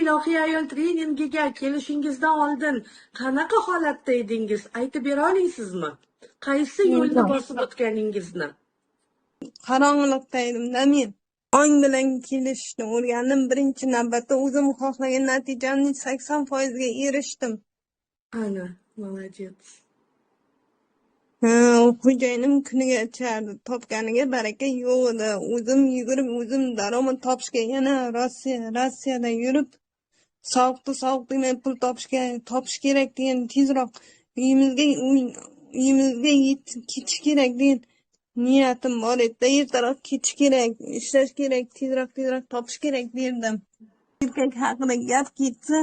ilohiy ayol treningiga kelishingizdan oldin qanaqa holatda edingiz? Aytib bera olasizmi? Qaysi yo'lni bosib o'tganingizni? Qorong'ilikda edimda men. Ong bilan kelishishni o'rgandim. Birinchi navbatda o'zim xohlagan natijamning 80% ga erishdim. Ana, молодец. Xo'jayinim kuniga ichardi. Topganiga baraka yo'q edi. O'zim yugurib, o'zim daromad topishga yana Rossiyada yurib, sovuq demay pul topish kerak degan tezroq uyimizga ketish kerak degan niyatim bor edi. Ertaroq ketish kerak, ishlash kerak, tezroq topish kerak derdim. Erkak haqida gap ketsa,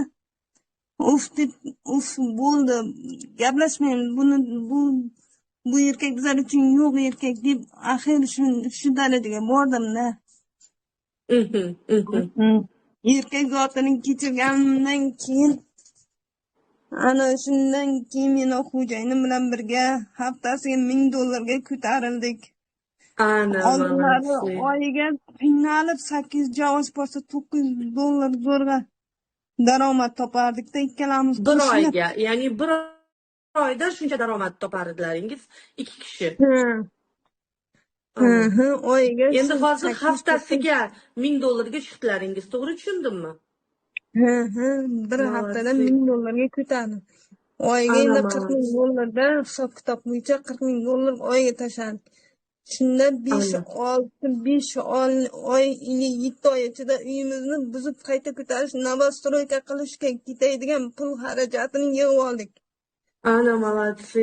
uf bo'ldi. Gaplashmaymiz. Bu erkak bizlar uchun yo'q erkak deb axir shu darajaga bordim-da. Erkak zotini kechirganimdan keyin ana shundan keyin men xo'jayinim bilan birga haftasiga $1000 ga ko'tarildik. Ana, Oldinlari молодцы. oyiga qiynalib 8 osh bo'lsa $9 zo'rg'a daromad topardik-da ikkalamiz. Bir oyga, ya'ni bir oyda shuncha daromad topardingiz 2 kishi. Oyiga Endi hozir haftasiga $1000 ga chiqdilaringiz, to'g'ri tushundimmi? Bir haftada $1000 ga ko'tardim. Oyiga endi $40,000 da hisob kitob bo'yicha $40,000 oyiga tashladim. Shunda 5 oy, 7 oy ichida uyimizni buzib qayta ko'tarish, novostroyka qilishga ketadigan pul xarajatini yig'ib oldik. Ana, молодцы.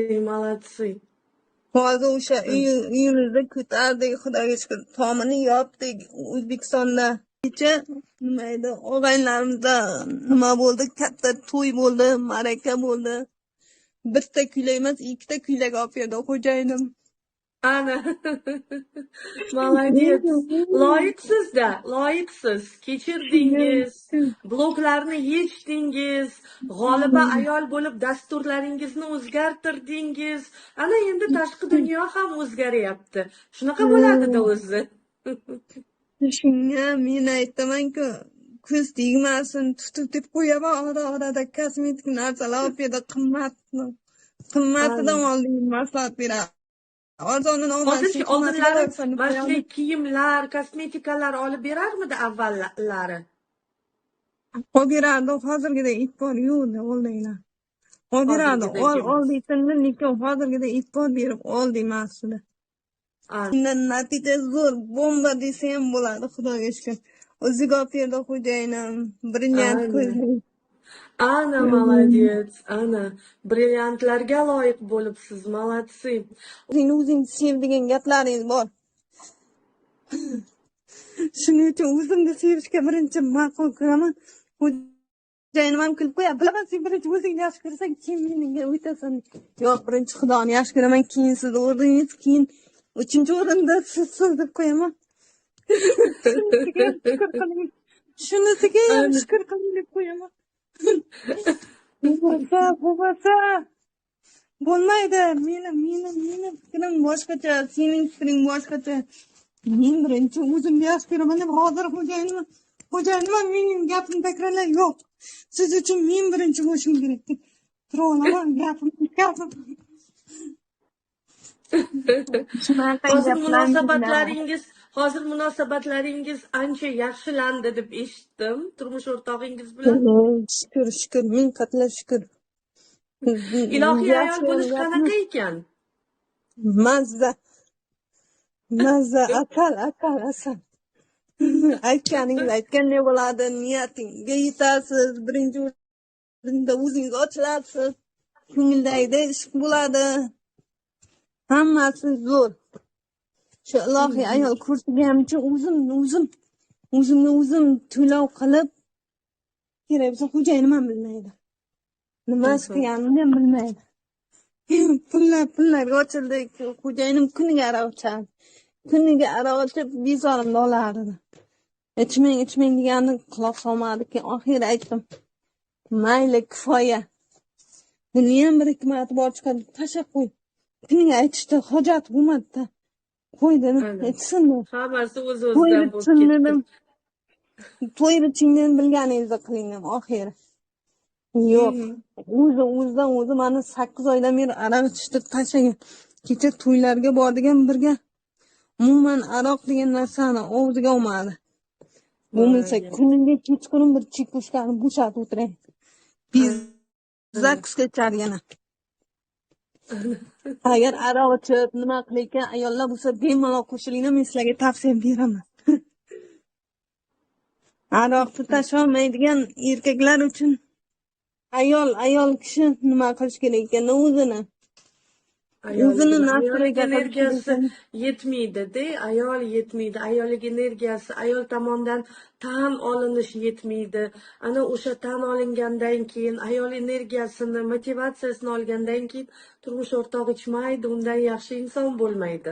Hozir o'sha uyimizni ko'tardik, xudoga shukr. Tomini yopdik O'zbekistonda. Kecha nima edi? Og'aylarimizda nima bo'ldi? Katta to'y bo'ldi, ma'raka bo'ldi. Bitta kuylak emas, ikkita kuylak olib berdi xo'jayinim. Ana, молодец. Loyiqsiz. Kechirdingiz, bloklarni yechdingiz, g'oliba ayol bo'lib dasturlaringizni o'zgartirdingiz. Ana endi tashqi dunyo ham o'zgaryapti. Shunaqa bo'ladi-da o'zi. Shunga men aytaman-ku, ko'z tegmasin, tutib deb qo'yaman orada kosmetik narsalar olib berdi, qimmatidan oldin maslahat beradi. Hozirchi oldinlari mana kiyimlar, kosmetikalar olib berarmidi avvallari? Olib berardi, hozirgida e'tibor yo'q oldinglar. Olib berardi, oldinglar, lekin hozirgida e'tibor berib oldim aslida. Undan natija zo'r, bomba desa ham bo'ladi, xudoga shukr. O'ziga olib berdi xo'jayinim, brilliant ko'zli. Ana, молодец. Ana, brilliantlarga loyiq bo'libsiz, молодцы. O'zing sevdigan gaplaringiz bor. Shuning uchun o'zimni sevishga birinchi ma'qul ko'raman. Xo'jayinim ham kulib qo'yadi. Bilaman, sen birinchi o'zingni yaxshi ko'rsang, keyin menga o'tasan. Yo'q, birinchi Xudoni yaxshi ko'raman, keyin siz o'rningiz, keyin 3-o'rinda siz deb qo'yaman. Shunisiga ham shukr qiling deb qo'yaman. Bo'lmasa bo'lmaydi. Meni fikrim boshqacha, sening fikring boshqacha. Men birinchi o'zimni yaxshi ko'raman deb hozir xo'jayinim mening gapimni takrorlay. Yo'q, siz uchun men birinchi bo'lishim kerak deb tura olaman gapimni. Hozir munosabatlaringiz ancha yaxshilandi deb eshitdim turmush o'rtog'ingiz bilan. Shukr, ming qatla shukr. Ilohiy ayol bo'lish qanaqa ekan? Mazza, akal, asal. Aytganday bo'ladi, niyatingga yetasiz, birinchi o'rinda o'zingiz ochilasiz, ko'ngildagidek ish bo'ladi. Hammasi zo'r. Shu ilohiy ayol kursigamcha o'zimni to'lov qilib kerak bo'lsa xo'jayinim ham bilmaydi. Nimasi qilganimni ham bilmaydi. Pullarga ochildik. Xo'jayinim kuniga aroq ichadi. Kuniga aroq ichib bezorimni olardi. Ichmang deganni quloq solmadi. Oxiri aytdim. Mayli, kifoya. Buni ham bir hikmati bor chiqadi. Tashlab qo'y. Kuniga aytishda hojat bo'lmadi-da. Qo'ydim, aytsin. Hammasi o'z-o'zidan bo'lib ketdi. To'y bichingdan bilganingizda qilingan oxiri. Yo'q. O'zidan o'zi mani 8 oydan beri aroq ichishtirib tashlagan. Kecha to'ylarga bordigan birga. Umuman aroq degan narsani og'ziga olmadi. Bo'lmasa kuniga kechqurun bir chekushkani bo'shatib o'tiray. Biz zaksga chargana. Agar aroq ichib nima qilayotgan ayollar bo'lsa bemalol qo'shilinglar, men sizlarga tavsiya beraman. Aroqni tasholmaydigan erkaklar uchun ayol kishi nima qilish kerak ekan o'zini Ayollik nafsiga energiyasi yetmaydi-da, ayol yetmaydi. Ayollik energiyasi ayol tomonidan tan olinish yetmaydi. Ana o'sha tan olingandan keyin ayol energiyasini, motivatsiyasini olgandan keyin turmush o'rtog'i ichmaydi, undan yaxshi inson bo'lmaydi.